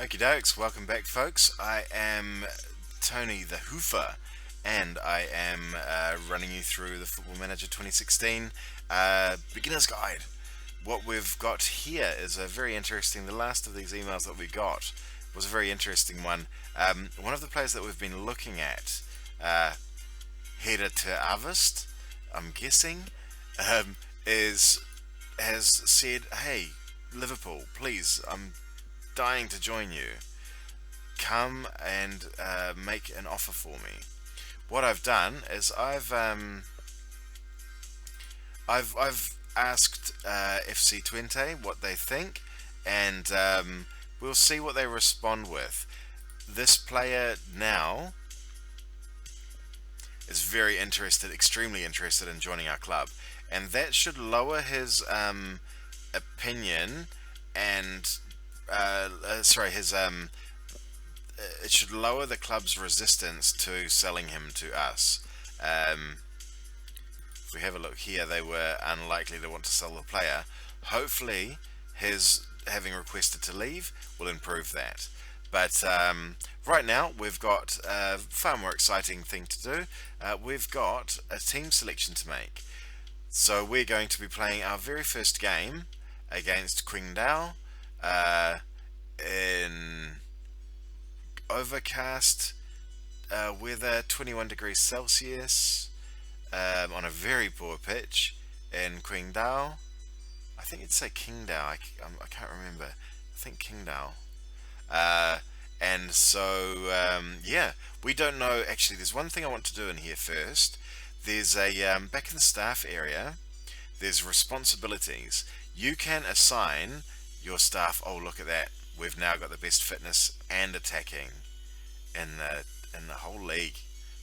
Okie dokes, welcome back, folks. I am Tony the Hoofer, and I am running you through the Football Manager 2016 Beginner's Guide. What we've got here is a very interesting, the last of these emails that we got was a very interesting one. One of the players that we've been looking at, Hera to Avest, I'm guessing, is has said, hey, Liverpool, please, I'm dying to join you. Come and make an offer for me. What I've done is I've asked FC20 what they think, and we'll see what they respond with. This player now is very interested, extremely interested in joining our club, and that should lower his opinion and his it should lower the club's resistance to selling him to us. If we have a look here, they were unlikely to want to sell the player. Hopefully his having requested to leave will improve that. But right now we've got a far more exciting thing to do. We've got a team selection to make. So we're going to be playing our very first game against Qingdao in overcast weather, 21 degrees Celsius, on a very poor pitch in Qindao. I think it'd say Qingdao. I can't remember. I think Qingdao. And so yeah, we don't know. Actually, there's one thing I want to do in here first. There's a back in the staff area, there's responsibilities. You can assign your staff. Oh, look at that, we've now got the best fitness and attacking in the whole league.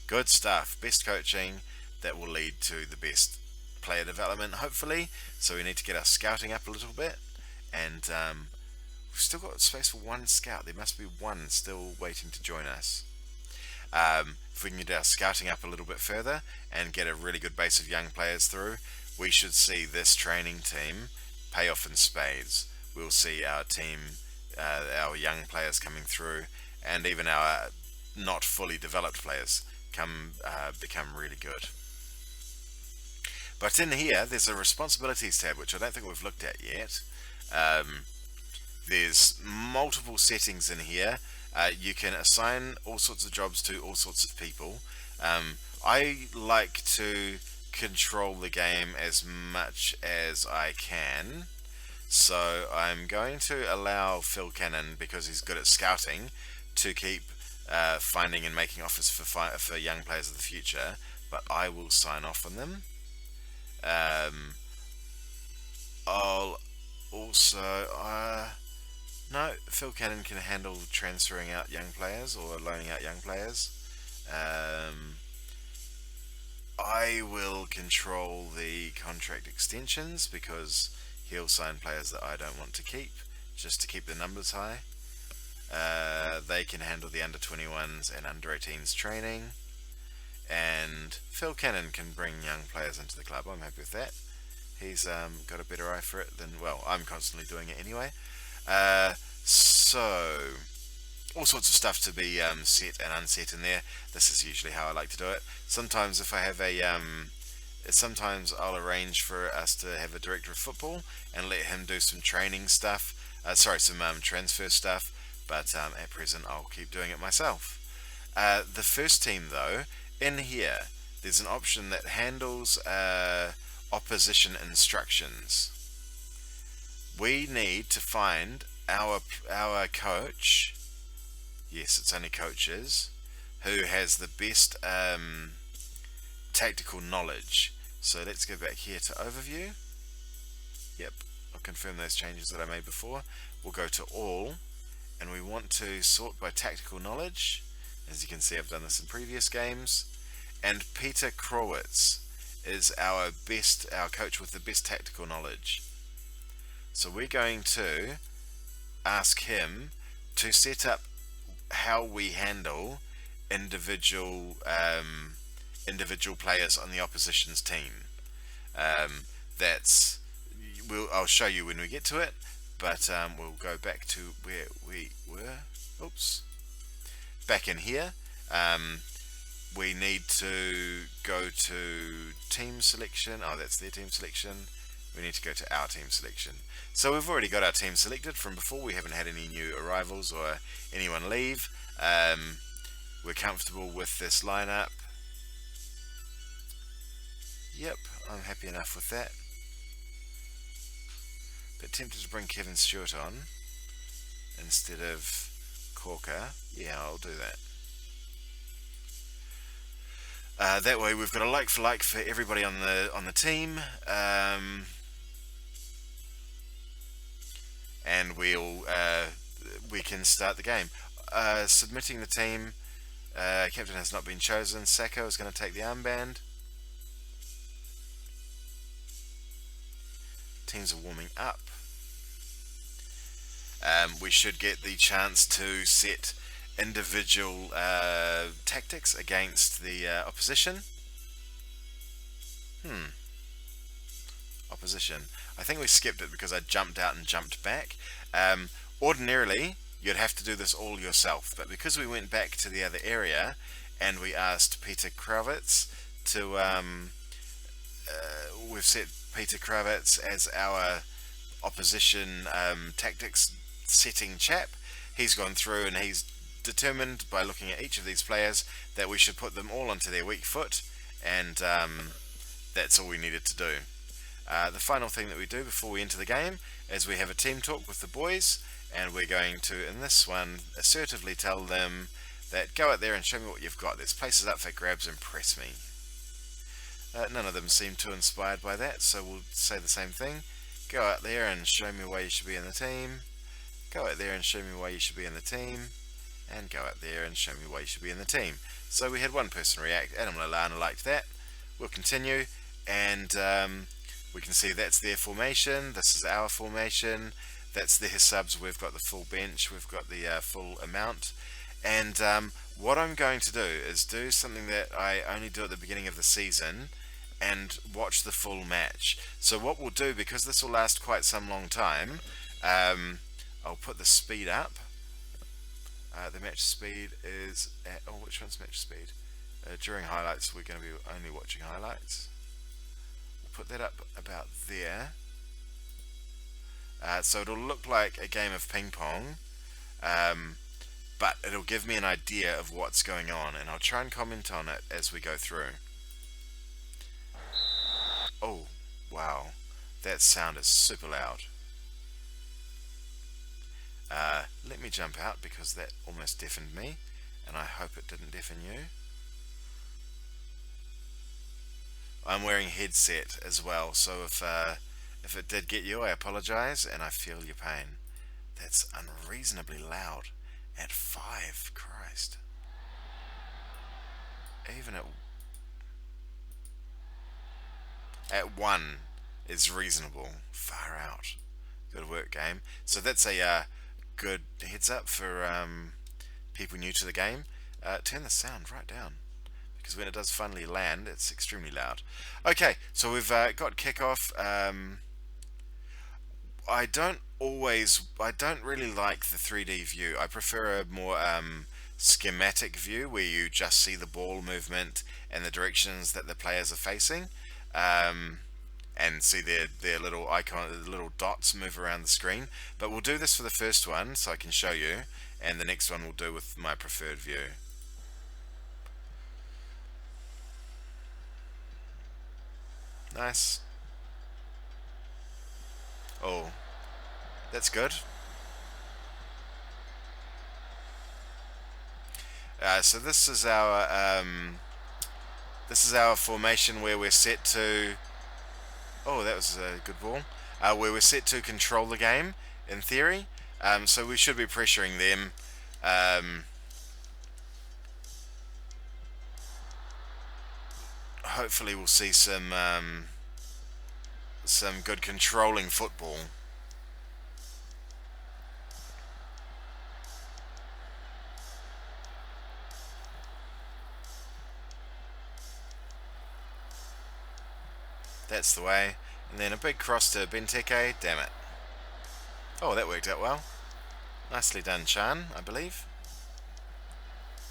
Good stuff. Best coaching, that will lead to the best player development, hopefully. So we need to get our scouting up a little bit, and we've still got space for one scout. There must be one still waiting to join us. If we can get our scouting up a little bit further and get a really good base of young players through, we should see this training team pay off in spades. We'll see our team, our young players coming through, and even our not fully developed players become really good. But in here, there's a responsibilities tab, which I don't think we've looked at yet. There's multiple settings in here. You can assign all sorts of jobs to all sorts of people. I like to control the game as much as I can, so I'm going to allow Phil Cannon, because he's good at scouting, to keep finding and making offers for young players of the future, but I will sign off on them. I'll also no, Phil Cannon can handle transferring out young players or loaning out young players. I will control the contract extensions, because he'll sign players that I don't want to keep, just to keep the numbers high. They can handle the under 21s and under 18s training, and Phil Cannon can bring young players into the club. I'm happy with that. He's got a better eye for it than, well, I'm constantly doing it anyway. So all sorts of stuff to be set and unset in there. This is usually how I like to do it. Sometimes if I have a sometimes I'll arrange for us to have a director of football and let him do some training stuff, some transfer stuff, but at present I'll keep doing it myself. The first team, though, in here there's an option that handles opposition instructions. We need to find our coach. Yes, it's only coaches who has the best tactical knowledge. So let's go back here to overview. Yep, I'll confirm those changes that I made before. We'll go to all, and we want to sort by tactical knowledge. As you can see, I've done this in previous games. And Peter Krowitz is our coach with the best tactical knowledge. So we're going to ask him to set up how we handle individual players on the opposition's team. I'll show you when we get to it, but we'll go back to where we were. Oops. Back in here. We need to go to team selection. Oh, that's their team selection. We need to go to our team selection. So we've already got our team selected from before. We haven't had any new arrivals or anyone leave. We're comfortable with this lineup. Yep, I'm happy enough with that. But tempted to bring Kevin Stewart on instead of Corker. Yeah, I'll do that. That way we've got a like for like for everybody on the team, and we can start the game. Submitting the team. Captain has not been chosen. Sacco is going to take the armband. Teams are warming up. We should get the chance to set individual tactics against the opposition. Opposition. I think we skipped it because I jumped out and jumped back. Ordinarily, you'd have to do this all yourself, but because we went back to the other area and we asked Peter Kravitz to, we've set Peter Kravitz as our opposition tactics setting chap. He's gone through and he's determined by looking at each of these players that we should put them all onto their weak foot, and that's all we needed to do. The final thing that we do before we enter the game is we have a team talk with the boys, and we're going to, in this one, assertively tell them that go out there and show me what you've got. There's places up for grabs, impress me. None of them seem too inspired by that, so we'll say the same thing. Go out there and show me why you should be in the team. Go out there and show me why you should be in the team. And go out there and show me why you should be in the team. So we had one person react. Adam Lalana liked that. We'll continue, and we can see that's their formation. This is our formation. That's their subs. We've got the full bench. We've got the full amount. And what I'm going to do is do something that I only do at the beginning of the season and watch the full match. So what we'll do, because this will last quite some long time, I'll put the speed up. The match speed is at, oh, which one's match speed? During highlights, we're going to be only watching highlights. We'll put that up about there. So it'll look like a game of ping pong, but it'll give me an idea of what's going on, and I'll try and comment on it as we go through. Oh, wow, that sound is super loud. Let me jump out because that almost deafened me, and I hope it didn't deafen you. I'm wearing a headset as well, so if it did get you, I apologize, and I feel your pain. That's unreasonably loud at 5, Christ. Even at 1 is reasonable. Far out. Good work, game. So that's a good heads up for people new to the game. Turn the sound right down, because when it does finally land, it's extremely loud. Okay, so we've got kickoff. I don't really like the 3D view. I prefer a more schematic view where you just see the ball movement and the directions that the players are facing, and see their little icon, the little dots move around the screen. But we'll do this for the first one so I can show you, and the next one we'll do with my preferred view. Nice. Oh, that's good. So this is our formation where we're set to. Oh, that was a good ball. Where we're set to control the game, in theory. So we should be pressuring them. Hopefully we'll see some good controlling football. That's the way. And then a big cross to Benteke. Damn it. Oh, that worked out well. Nicely done, Chan, I believe.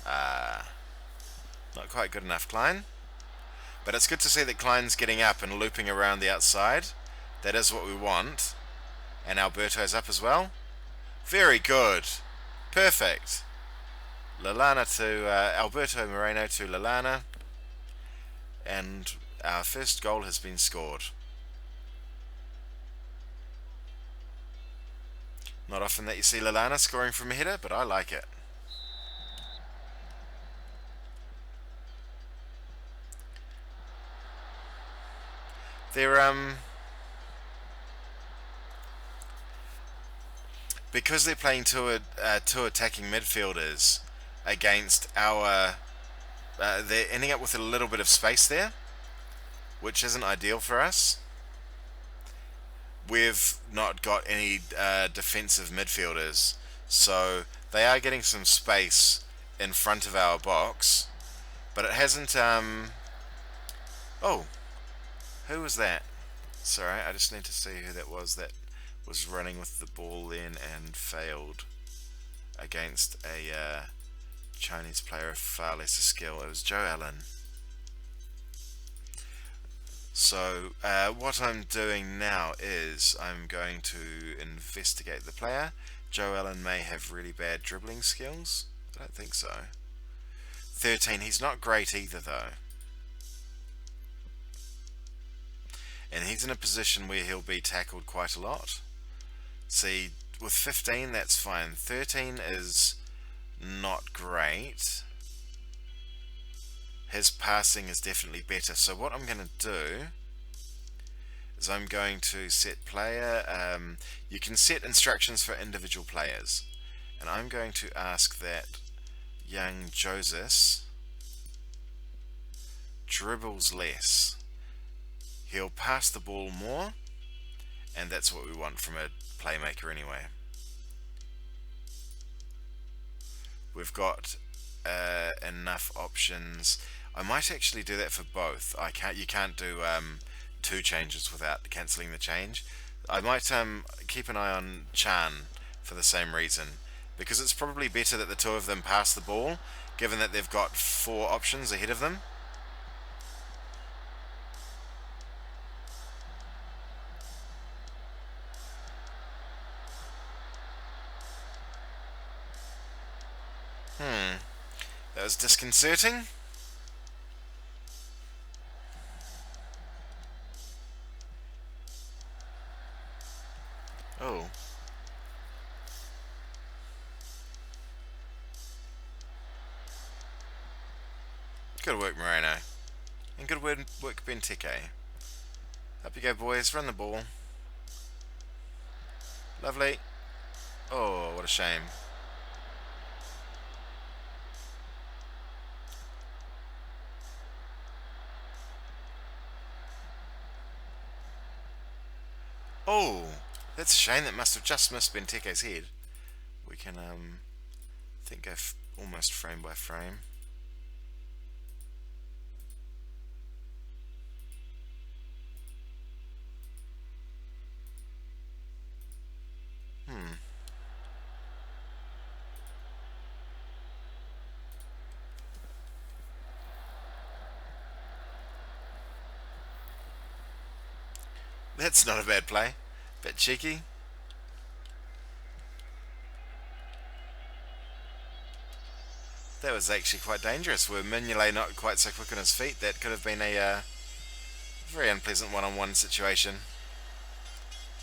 Not quite good enough, Klein. But it's good to see that Klein's getting up and looping around the outside. That is what we want. And Alberto's up as well. Very good. Perfect. Lalana to Alberto Moreno to Lalana. And our first goal has been scored. Not often that you see Lalana scoring from a header, but I like it. They're because they're playing two attacking midfielders against our they're ending up with a little bit of space there, which isn't ideal for us. We've not got any defensive midfielders, so they are getting some space in front of our box, but it hasn't oh, who was that? Sorry, I just need to see who that was running with the ball then and failed against a Chinese player of far lesser skill. It was Joe Allen. So what I'm doing now is I'm going to investigate the player. Joe Allen may have really bad dribbling skills. I don't think so. 13, he's not great either though. And he's in a position where he'll be tackled quite a lot. See, with 15 that's fine. 13 is not great. His passing is definitely better. So what I'm going to do is I'm going to set player. You can set instructions for individual players. And I'm going to ask that young Joseph dribbles less. He'll pass the ball more, and that's what we want from a playmaker anyway. We've got enough options. I might actually do that for both. You can't do two changes without cancelling the change. I might keep an eye on Chan for the same reason, because it's probably better that the two of them pass the ball, given that they've got 4 options ahead of them. That was disconcerting. Oh. Good work, Moreno. And good work, Benteke. Up you go, boys. Run the ball. Lovely. Oh, what a shame. Oh, that's a shame. That must have just missed Benteke's head. We can, think go almost frame by frame. That's not a bad play. Bit cheeky. That was actually quite dangerous. Were Mignolet not quite so quick on his feet, that could have been a very unpleasant one-on-one situation.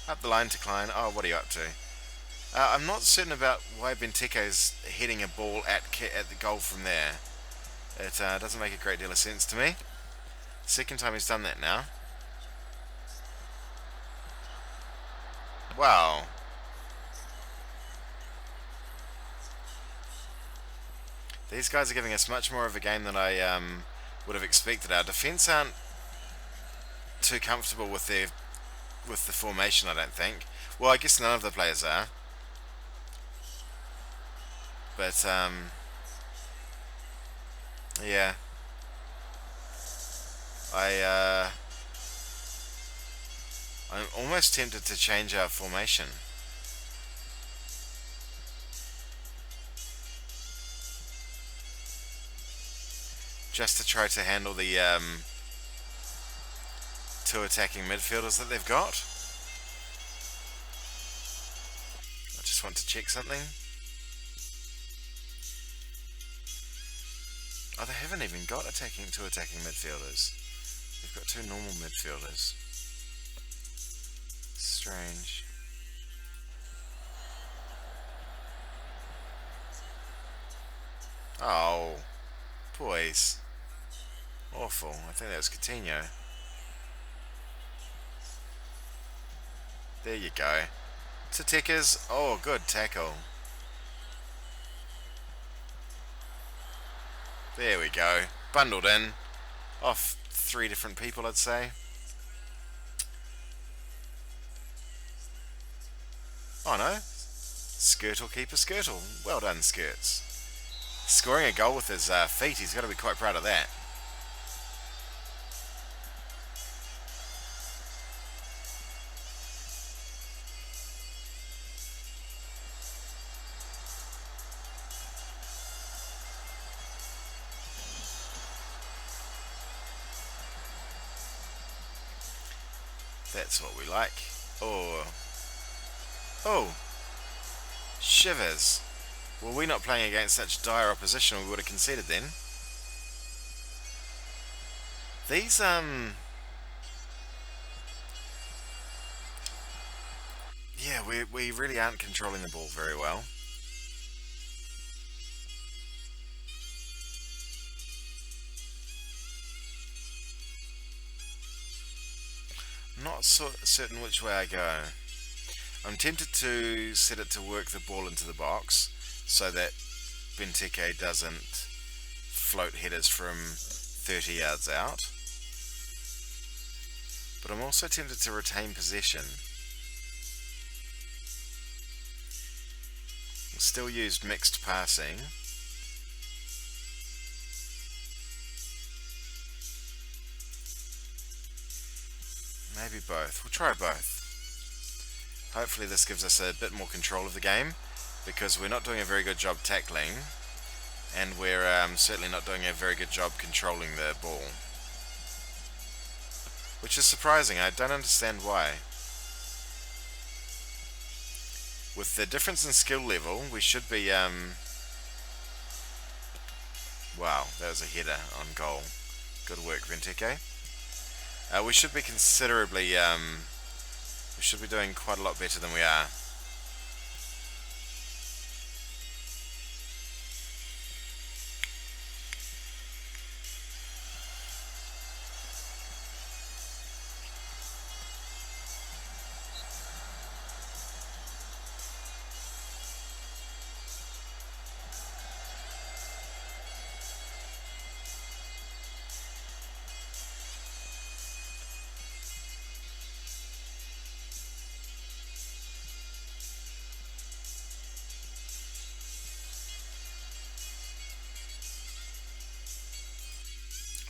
Up the line to Klein. Oh, what are you up to? I'm not certain about why Benteke's heading a ball at the goal from there. It doesn't make a great deal of sense to me. Second time he's done that now. Wow. These guys are giving us much more of a game than I would have expected. Our defence aren't too comfortable with the formation, I don't think. Well, I guess none of the players are. But yeah, I'm almost tempted to change our formation. just to try to handle the two attacking midfielders that they've got. I just want to check something. Oh, they haven't even got two attacking midfielders. They've got two normal midfielders. Strange. Oh, boys. Awful. I think that was Coutinho. There you go. To Tickers. Oh, good tackle. There we go. Bundled in. Off 3 different people, I'd say. Oh no. Skirtle keeper Skirtle. Well done, Skirts. Scoring a goal with his feet, he's got to be quite proud of that. That's what we like. Oh. Oh. Shivers. Were we not playing against such dire opposition, we would have conceded then. These, yeah, we really aren't controlling the ball very well. Not certain which way I go. I'm tempted to set it to work the ball into the box so that Benteke doesn't float headers from 30 yards out. But I'm also tempted to retain possession. Still used mixed passing. Maybe both. We'll try both. Hopefully this gives us a bit more control of the game, because we're not doing a very good job tackling, and we're certainly not doing a very good job controlling the ball. Which is surprising. I don't understand why. With the difference in skill level, we should be... Wow, that was a header on goal. Good work, Benteke. We should be considerably... we should be doing quite a lot better than we are.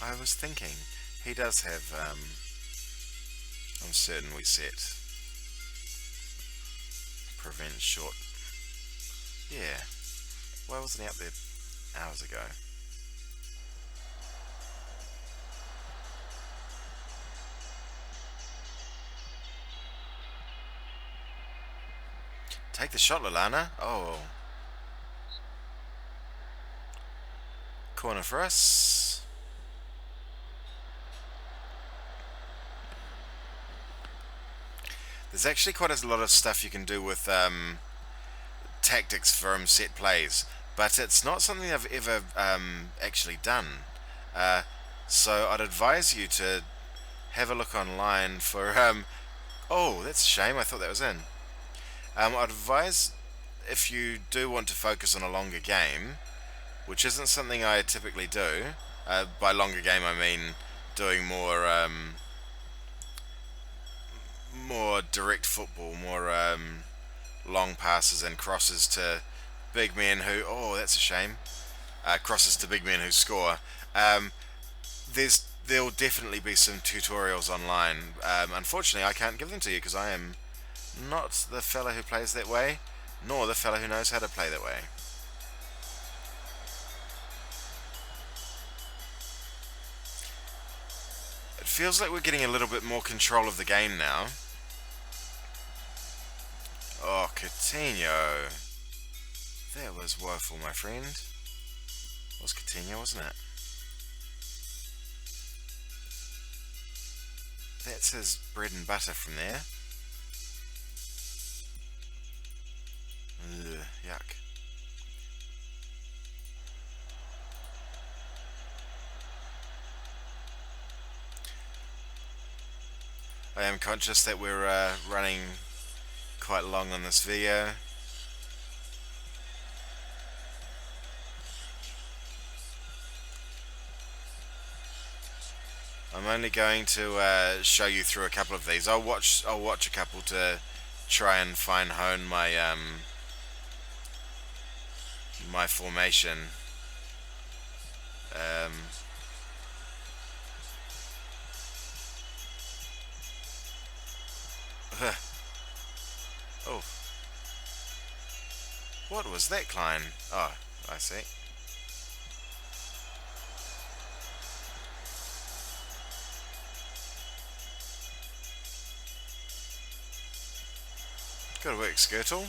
I was thinking, he does have, I'm certain we set prevent short. Yeah. Why wasn't he up there hours ago? Take the shot, Lallana. Oh. Corner for us. There's actually quite a lot of stuff you can do with tactics from set plays, but it's not something I've ever actually done. So I'd advise you to have a look online for... oh, that's a shame. I thought that was in. I'd advise, if you do want to focus on a longer game, which isn't something I typically do. By longer game I mean doing more more direct football, more long passes and crosses to big men who, oh, that's a shame, crosses to big men who score. There'll definitely be some tutorials online. Unfortunately I can't give them to you because I am not the fella who plays that way, nor the fella who knows how to play that way. Feels like we're getting a little bit more control of the game now. Oh, Coutinho. That was woeful, my friend. It was Coutinho, wasn't it? That's his bread and butter from there. Ugh, yuck. I am conscious that we're running quite long on this video. I'm only going to show you through a couple of these. I'll watch a couple to try and fine hone my my formation. Oh, what was that, Klein? Oh, I see. Good work, Skirtle.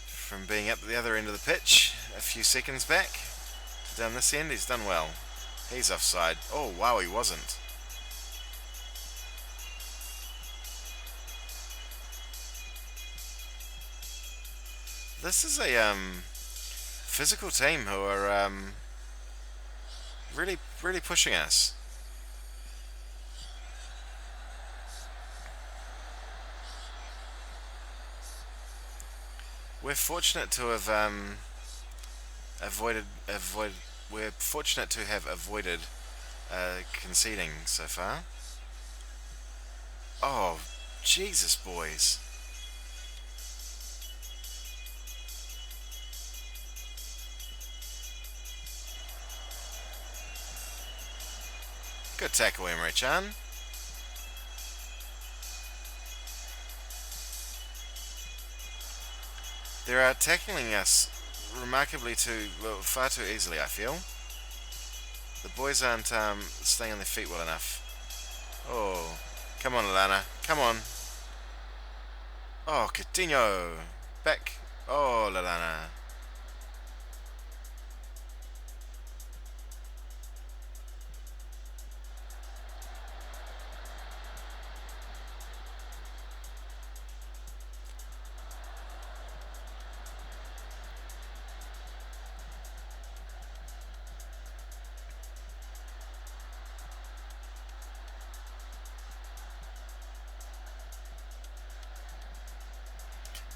From being up at the other end of the pitch a few seconds back to down this end, he's done well. He's offside. Oh, wow, he wasn't. This is a physical team who are really pushing us. We're fortunate to have we're fortunate to have avoided conceding so far. Oh, Jesus, boys. Good tackle, Emre-chan. They're tackling us remarkably far too easily, I feel. The boys aren't staying on their feet well enough. Oh, come on, Lallana. Come on. Oh, Coutinho. Back. Oh, Lallana.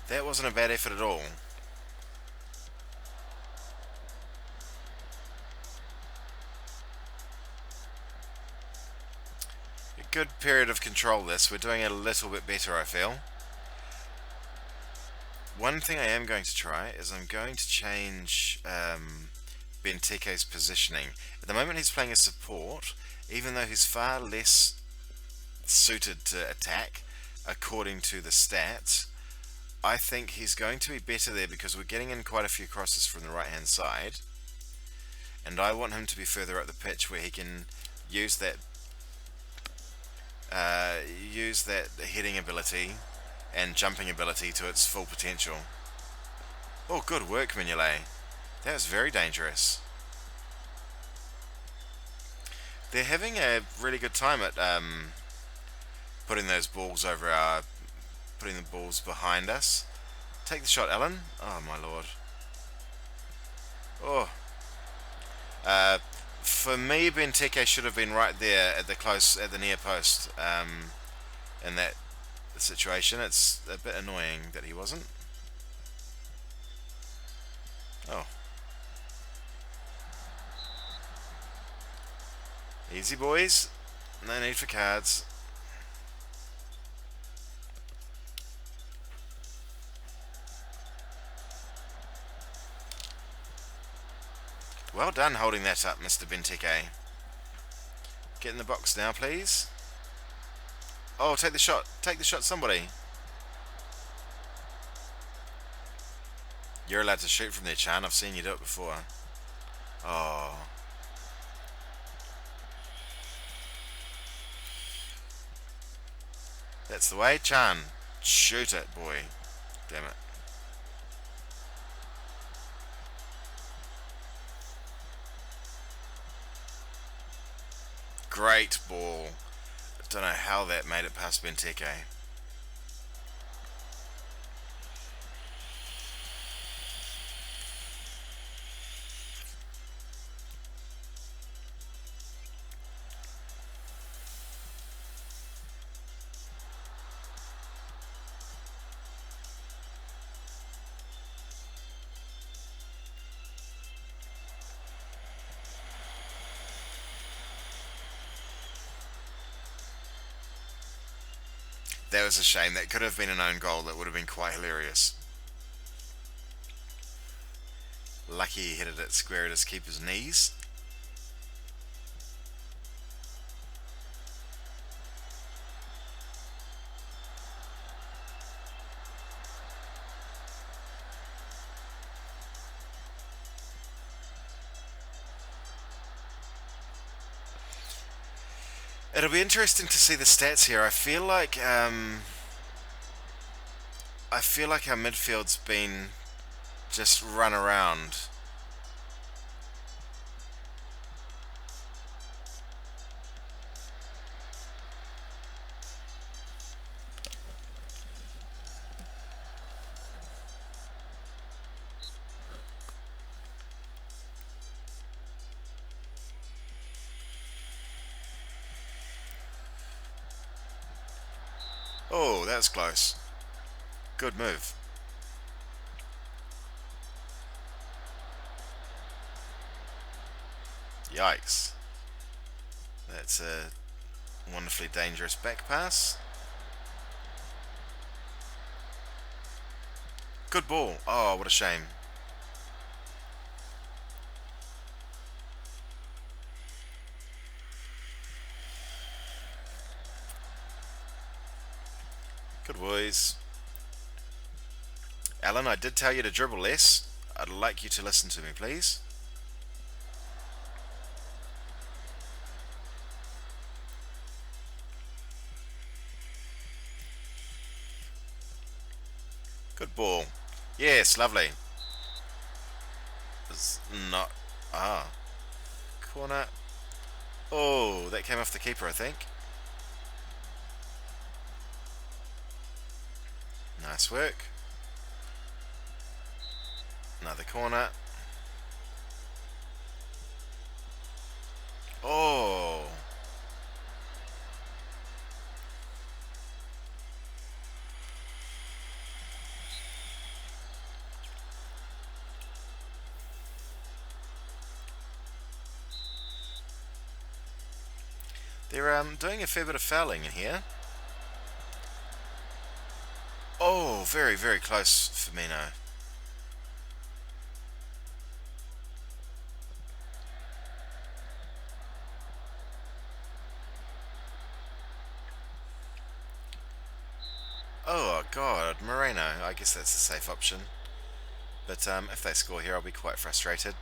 That wasn't a bad effort at all. A good period of control this. We're doing it a little bit better, I feel. One thing I am going to try is I'm going to change Benteke's positioning. At the moment he's playing as support, even though he's far less suited to attack according to the stats. I think he's going to be better there because we're getting in quite a few crosses from the right hand side, and I want him to be further up the pitch where he can use that heading ability and jumping ability to its full potential. Oh, good work, Mignolet. That was very dangerous. They're having a really good time at putting those balls over putting the balls behind us. Take the shot, Alan. Oh my lord. Oh. For me, Benteke should have been right there at the near post. In that situation, it's a bit annoying that he wasn't. Oh. Easy, boys. No need for cards. Well done holding that up, Mr. Benteke. Get in the box now, please. Oh, take the shot. Take the shot, somebody. You're allowed to shoot from there, Chan. I've seen you do it before. Oh. That's the way, Chan. Shoot it, boy. Damn it. Great ball. Don't know how that made it past Benteke. That was a shame. That could have been an own goal. That would have been quite hilarious. Lucky he hit it square at his keeper's knees. It'll be interesting to see the stats here. I feel like our midfield's been just run around. Oh, that's close. Good move. Yikes. That's a wonderfully dangerous back pass. Good ball. Oh, what a shame. Good boys. Alan, I did tell you to dribble less. I'd like you to listen to me, please. Good ball. Yes, lovely. It's not... Ah. Corner. Oh, that came off the keeper, I think. Nice work. Another corner. Oh. They're doing a fair bit of fouling in here. Oh, very, very close, Firmino. Oh, God, Moreno. I guess that's a safe option. But if they score here, I'll be quite frustrated.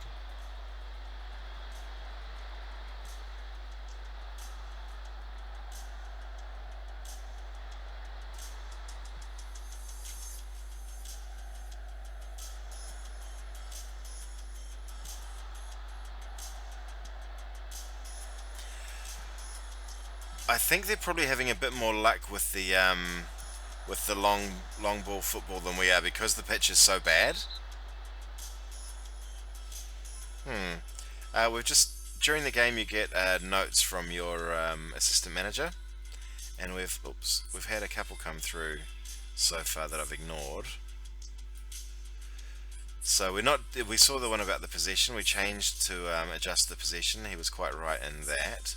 I think they're probably having a bit more luck with the long ball football than we are because the pitch is so bad. We've just during the game you get notes from your assistant manager, and we've had a couple come through so far that I've ignored. So we saw the one about the possession. We changed to adjust the possession. He was quite right in that.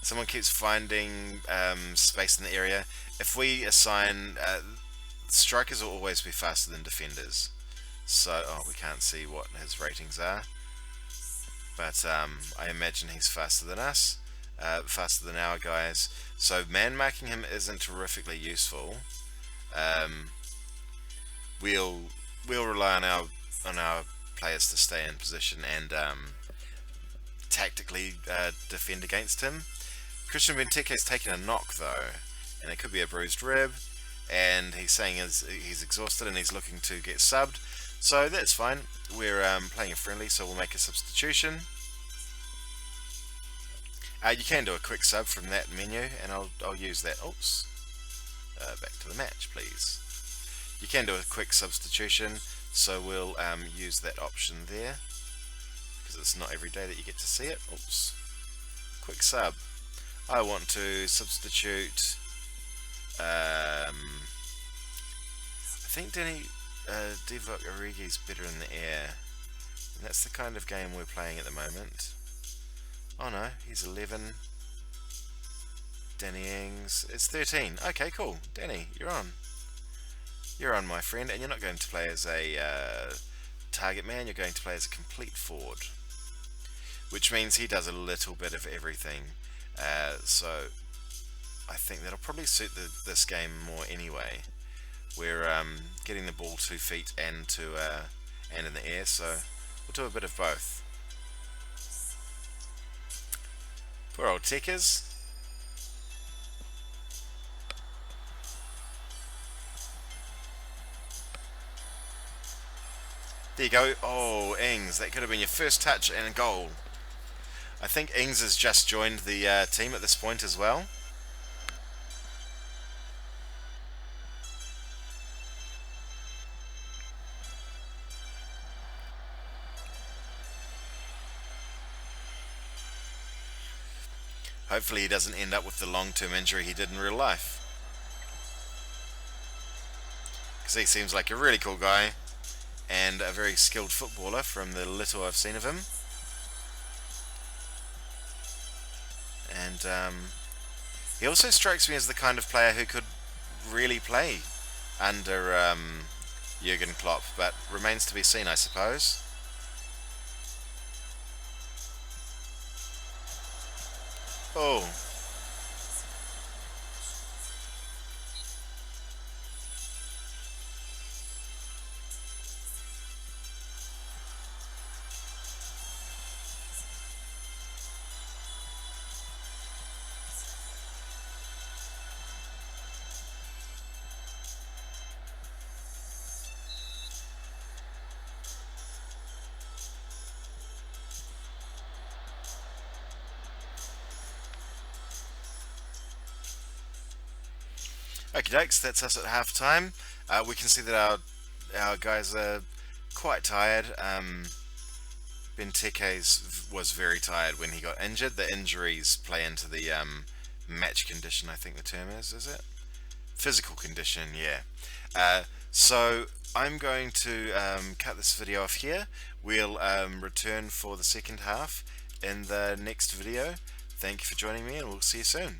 Someone keeps finding space in the area. If we assign strikers will always be faster than defenders. So we can't see what his ratings are, but I imagine he's faster than us, faster than our guys. So man marking him isn't terrifically useful. We'll rely on our players to stay in position and tactically defend against him. Christian Benteke's taken a knock though. and it could be a bruised rib, and he's saying he's exhausted and he's looking to get subbed, so that's fine. We're playing a friendly, so we'll make a substitution. You can do a quick sub from that menu, and I'll use that. Oops. Back to the match, please. You can do a quick substitution, so we'll use that option there, because it's not every day that you get to see it. Oops. Quick sub. I want to substitute. I think Divock Origi's better in the air, and that's the kind of game we're playing at the moment. Oh no, he's 11. Danny Ings, it's 13. Okay, cool. Danny, you're on. You're on, my friend, and you're not going to play as a target man, you're going to play as a complete forward. Which means he does a little bit of everything. So I think that'll probably suit this game more anyway. We're getting the ball 2 feet and in the air, so we'll do a bit of both. Poor old Tickers. There you go. Oh, Ings, that could have been your first touch and a goal. I think Ings has just joined the team at this point as well. Hopefully he doesn't end up with the long-term injury he did in real life. Because he seems like a really cool guy and a very skilled footballer from the little I've seen of him. And he also strikes me as the kind of player who could really play under Jurgen Klopp, but remains to be seen, I suppose. Oh. Okie dokes, that's us at half time. We can see that our guys are quite tired. Benteke was very tired when he got injured. The injuries play into the match condition, I think the term is it? Physical condition, yeah. So I'm going to cut this video off here. We'll return for the second half in the next video. Thank you for joining me, and we'll see you soon.